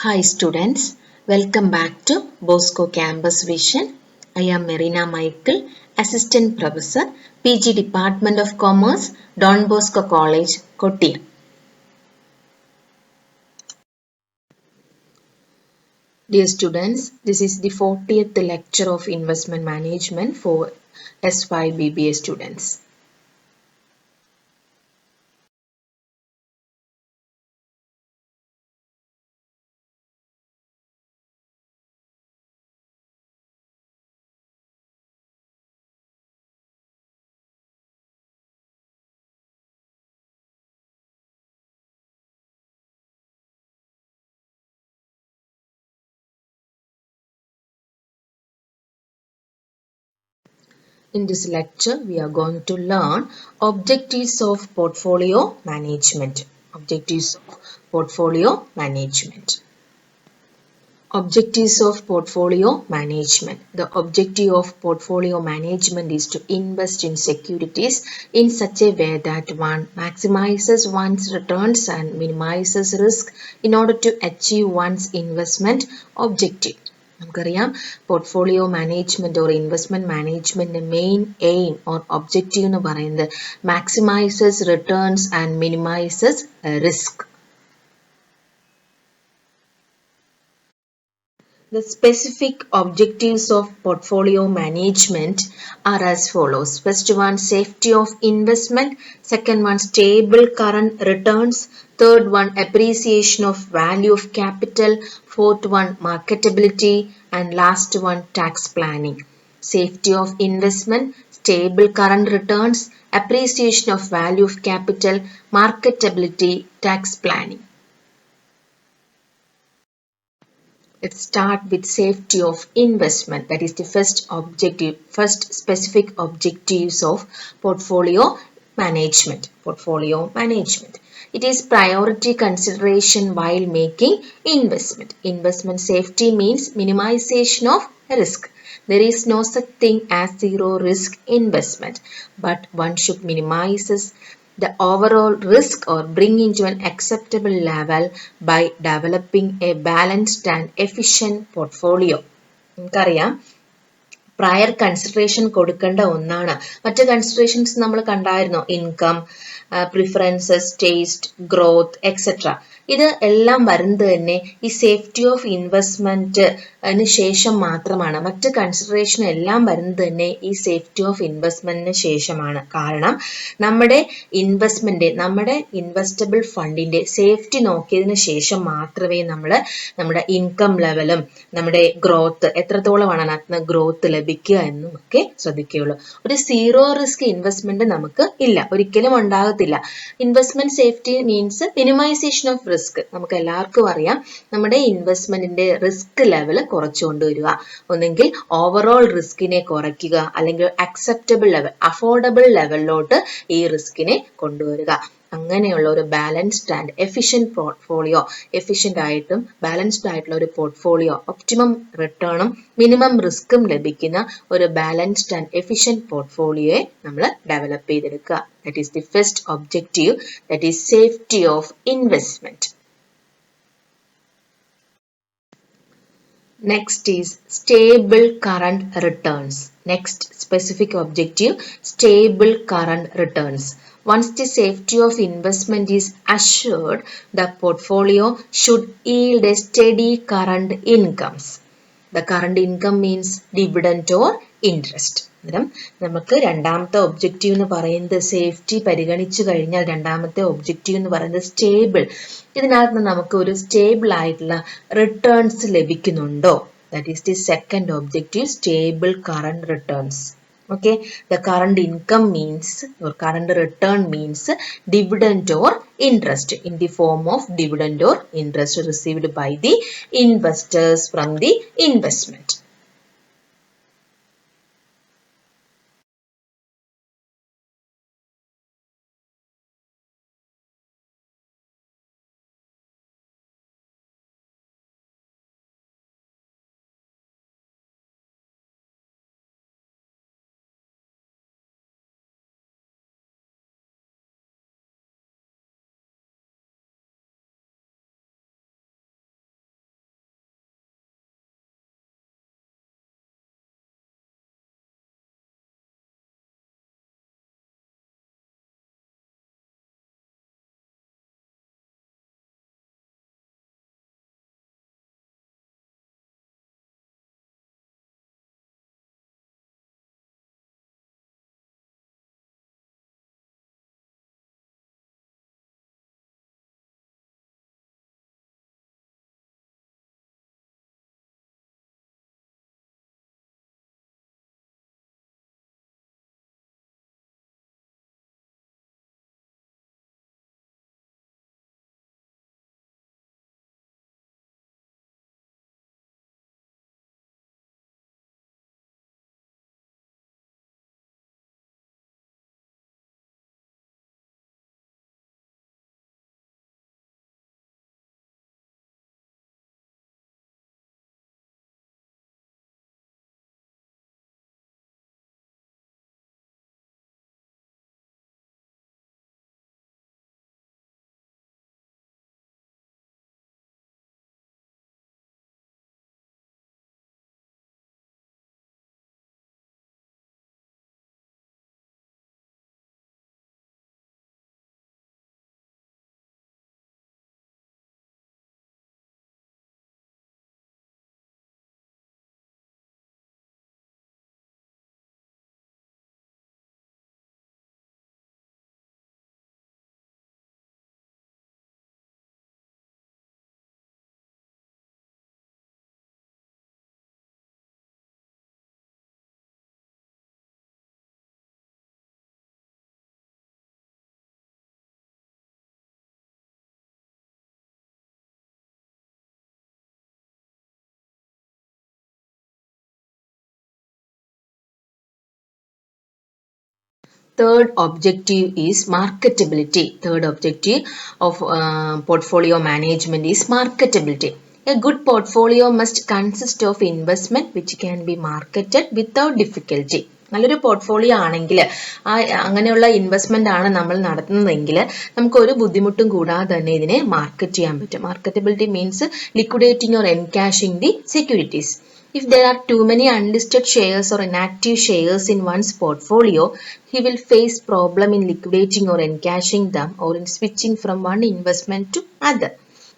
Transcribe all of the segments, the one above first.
Hi students, welcome back to Bosco Campus Vision. I am Marina Michael, Assistant Professor, PG Department of Commerce, Don Bosco College, Kottayam. Dear students, this is the 40th lecture of Investment Management for S5 BBA students. In this lecture, we are going to learn objectives of portfolio management. Objectives of portfolio management. Objectives of portfolio management. The objective of portfolio management is to invest in securities in such a way that one maximizes one's returns and minimizes risk in order to achieve one's investment objective. നമുക്കറിയാം portfolio management or investment മാനേജ്മെന്റിന്റെ main aim or objective എന്ന് പറയുന്നത് maximises returns and minimises risk. The specific objectives of portfolio management are as follows. First one, safety of investment. Second one, stable current returns. Third one, appreciation of value of capital. Fourth one, marketability. And last one, tax planning. Safety of investment, stable current returns, appreciation of value of capital, marketability, tax planning. Let's start with safety of investment. That is the first specific objectives of portfolio management. Portfolio management. It is priority consideration while making investment. Investment safety means minimization of risk. There is no such thing as zero risk investment, but one should minimize the overall risk or bring into an acceptable level by developing a balanced and efficient portfolio. നമുക്കറിയാം prayer consideration കൊടുക്കേണ്ട ഒന്നാണ്. മറ്റ് considerations നമ്മൾ കണ്ടായിരുന്നോ? Income, preferences, taste, growth etcetera. ഇത് എല്ലാം വരുന്നത് തന്നെ ഈ സേഫ്റ്റി ഓഫ് ഇൻവെസ്റ്റ്മെന്റിന് ശേഷം മാത്രമാണ്. മറ്റ് കൺസിഡറേഷൻ എല്ലാം വരുന്നത് തന്നെ ഈ സേഫ്റ്റി ഓഫ് ഇൻവെസ്റ്റ്മെന്റിന് ശേഷമാണ്. കാരണം നമ്മുടെ ഇൻവെസ്റ്റബിൾ ഫണ്ടിന്റെ സേഫ്റ്റി നോക്കിയതിന് ശേഷം മാത്രമേ നമ്മുടെ ഇൻകം ലെവലും നമ്മുടെ ഗ്രോത്ത് എത്രത്തോളമാണ് അതിനകത്ത് ഗ്രോത്ത് ലഭിക്കുക എന്നും ഒക്കെ ശ്രദ്ധിക്കുകയുള്ളൂ. ഒരു സീറോ റിസ്ക് ഇൻവെസ്റ്റ്മെന്റ് നമുക്ക് ഇല്ല, ഒരിക്കലും ഉണ്ടാകത്തില്ല. Investment safety means minimization of risk. നമുക്ക് എല്ലാവർക്കും അറിയാം നമ്മുടെ ഇൻവെസ്റ്റ്മെന്റിന്റെ റിസ്ക് ലെവൽ കുറച്ചു കൊണ്ടുവരിക. ഒന്നെങ്കിൽ ഓവറോൾ റിസ്കിനെ കുറയ്ക്കുക, അല്ലെങ്കിൽ അക്സെപ്റ്റബിൾ ലെവൽ, അഫോർഡബിൾ ലെവലിലോട്ട് ഈ റിസ്കിനെ കൊണ്ടുവരിക. അങ്ങനെയുള്ള ഒരു balanced and efficient portfolio, efficient ആയിട്ടും ബാലൻസ്ഡ് ആയിട്ടുള്ള ഒരു പോർട്ട്ഫോളിയോ, ഒപ്റ്റിമം റിട്ടേണും മിനിമം റിസ്ക്കും ലഭിക്കുന്ന ഒരു ബാലൻസ്ഡ് ആൻഡ് എഫിഷ്യന്റ് പോർട്ട്ഫോളിയോയെ നമ്മൾ ഡെവലപ്പ് ചെയ്തെടുക്കുക. That is the first objective, that is safety of investment. Next is stable current returns. Next specific objective, stable current returns. Once the safety of investment is assured, the portfolio should yield a steady current incomes. The current income means dividend or interest. നമുക്ക് രണ്ടാമത്തെ objective എന്ന് പറയുന്നത് safety പരിഗണിച്ചു കഴിഞ്ഞാൽ രണ്ടാമത്തെ objective എന്ന് പറയുന്നത് stable. ഇതിനകത്ത് നമുക്ക് ഒരു സ്റ്റേബിൾ ആയിട്ടുള്ള റിട്ടേൺസ് ലഭിക്കുന്നുണ്ടോ? That is the second objective, stable current returns. Okay, the current income means or current return means dividend or interest in the form of dividend or interest received by the investors from the investment. Third objective is marketability. Third objective of portfolio management is marketability. A good portfolio must consist of investment which can be marketed without difficulty. നല്ലൊരു portfolio ആണെങ്കിൽ അങ്ങനെയുള്ള investment ആണ് നമ്മൾ നടത്തുന്നതെങ്കിൽ നമുക്ക് ഒരു ബുദ്ധിമുട്ടും കൂടാതെ തന്നെ ഇതിനെ മാർക്കറ്റ് ചെയ്യാൻ പറ്റും. Marketability means liquidating or encashing the securities. If there are too many unlisted shares or inactive shares in one's portfolio, he will face problem in liquidating or encashing them or in switching from one investment to other.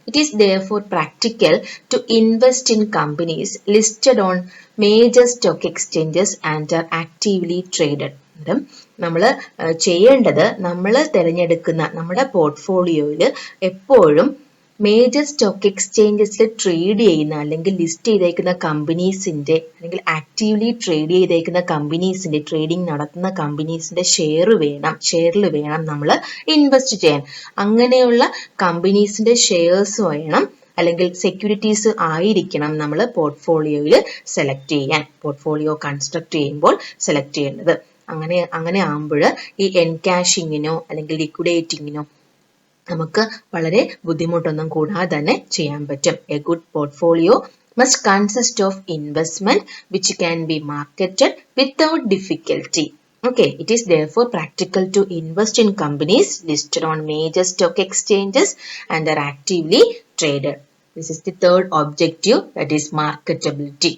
It is therefore practical to invest in companies listed on major stock exchanges and are actively traded. നമ്മൾ ചെയ്യേണ്ടത് നമ്മൾ തിരഞ്ഞെടുക്കുന്ന നമ്മുടെ പോർട്ട്ഫോളിയോയിൽ എപ്പോഴും major stock എക്സ്ചേഞ്ചസിൽ trade ചെയ്യുന്ന അല്ലെങ്കിൽ list ചെയ്തേക്കുന്ന കമ്പനീസിന്റെ അല്ലെങ്കിൽ ആക്റ്റീവ്ലി ട്രേഡ് ചെയ്തേക്കുന്ന കമ്പനീസിന്റെ ട്രേഡിംഗ് നടത്തുന്ന കമ്പനീസിന്റെ ഷെയറിൽ വേണം നമ്മൾ ഇൻവെസ്റ്റ് ചെയ്യാൻ. അങ്ങനെയുള്ള കമ്പനീസിന്റെ ഷെയർസ് വേണം അല്ലെങ്കിൽ സെക്യൂരിറ്റീസ് ആയിരിക്കണം നമ്മൾ പോർട്ട്ഫോളിയോയിൽ സെലക്ട് ചെയ്യാൻ, പോർട്ട്ഫോളിയോ കൺസ്ട്രക്ട് ചെയ്യുമ്പോൾ സെലക്ട് ചെയ്യേണ്ടത്. അങ്ങനെ ആകുമ്പോൾ ഈ എൻകാഷിങ്ങിനോ അല്ലെങ്കിൽ ലിക്വിഡേറ്റിങ്ങിനോ നമുക്ക് വളരെ ബുദ്ധിമുട്ടൊന്നും കൂടാതെ തന്നെ ചെയ്യാൻ പറ്റും. A good portfolio must consist of investment which can be marketed without difficulty. Okay, it is therefore practical to invest in companies listed on major stock exchanges and are actively traded. This is the third objective, that is marketability.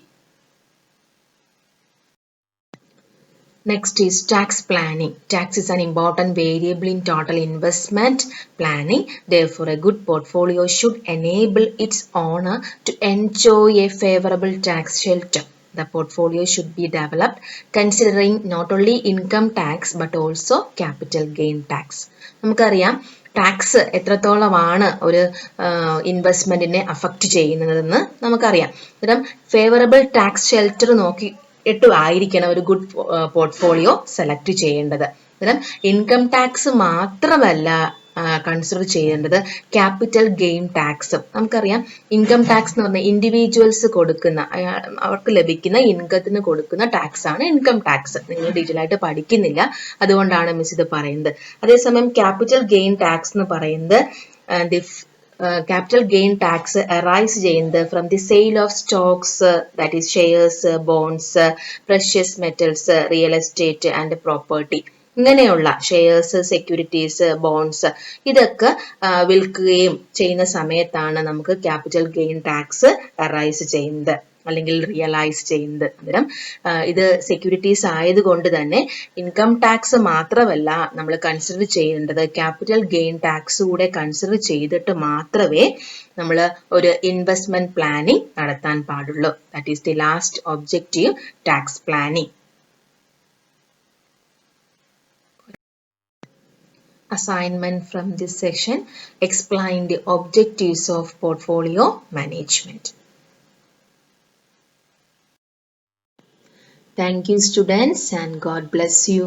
Next is tax planning. Tax is an important variable in total investment planning. Therefore, a good portfolio should enable its owner to enjoy a favorable tax shelter. The portfolio should be developed considering not only income tax but also capital gain tax. നമുക്കറിയാം tax എത്രത്തോളമാണ് ഒരു ഇൻവെസ്റ്റ്മെന്റിനെ affect ചെയ്യുന്നതെന്ന് നമുക്കറിയാം. അന്നേരം favourable tax shelter ആയിരിക്കണം ഒരു good portfolio select ചെയ്യേണ്ടത്. അന്നേരം ഇൻകം ടാക്സ് മാത്രമല്ല കൺസിഡർ ചെയ്യേണ്ടത് ക്യാപിറ്റൽ ഗെയിൻ ടാക്സും. നമുക്കറിയാം ഇൻകം ടാക്സ് എന്ന് പറഞ്ഞാൽ ഇൻഡിവിജ്വൽസ് കൊടുക്കുന്ന അവർക്ക് ലഭിക്കുന്ന ഇൻകത്തിന് കൊടുക്കുന്ന ടാക്സ് ആണ് ഇൻകം ടാക്സ്. നിങ്ങൾ ഡീറ്റെയിൽ ആയിട്ട് പഠിക്കുന്നില്ല, അതുകൊണ്ടാണ് മിസ് ഇത് പറയുന്നത്. അതേസമയം ക്യാപിറ്റൽ ഗെയിൻ ടാക്സ് എന്ന് പറയുന്നത് capital gain tax arise ചെയ്യുന്നത് from the sale of stocks, that is shares, bonds, precious metals, real estate and property. ഇങ്ങനെയുള്ള ഷെയർസ്, സെക്യൂരിറ്റീസ്, ബോണ്ട്സ് ഇതൊക്കെ വിൽക്കുകയും ചെയ്യുന്ന സമയത്താണ് നമുക്ക് ക്യാപിറ്റൽ ഗെയിൻ ടാക്സ് അറൈസ് ചെയ്യുന്നത് അല്ലെങ്കിൽ റിയലൈസ് ചെയ്യുന്നത്. അന്നേരം ഇത് സെക്യൂരിറ്റീസ് ആയതുകൊണ്ട് തന്നെ ഇൻകം ടാക്സ് മാത്രമല്ല നമ്മൾ കൺസിഡർ ചെയ്യേണ്ടത്, ക്യാപിറ്റൽ ഗെയിൻ ടാക്സ് കൂടെ കൺസിഡർ ചെയ്തിട്ട് മാത്രമേ നമ്മൾ ഒരു ഇൻവെസ്റ്റ്മെന്റ് പ്ലാനിങ് നടത്താൻ പാടുള്ളൂ. That is the last objective, tax planning. Assignment from this section: explain the objectives of portfolio management. Thank you students and God bless you.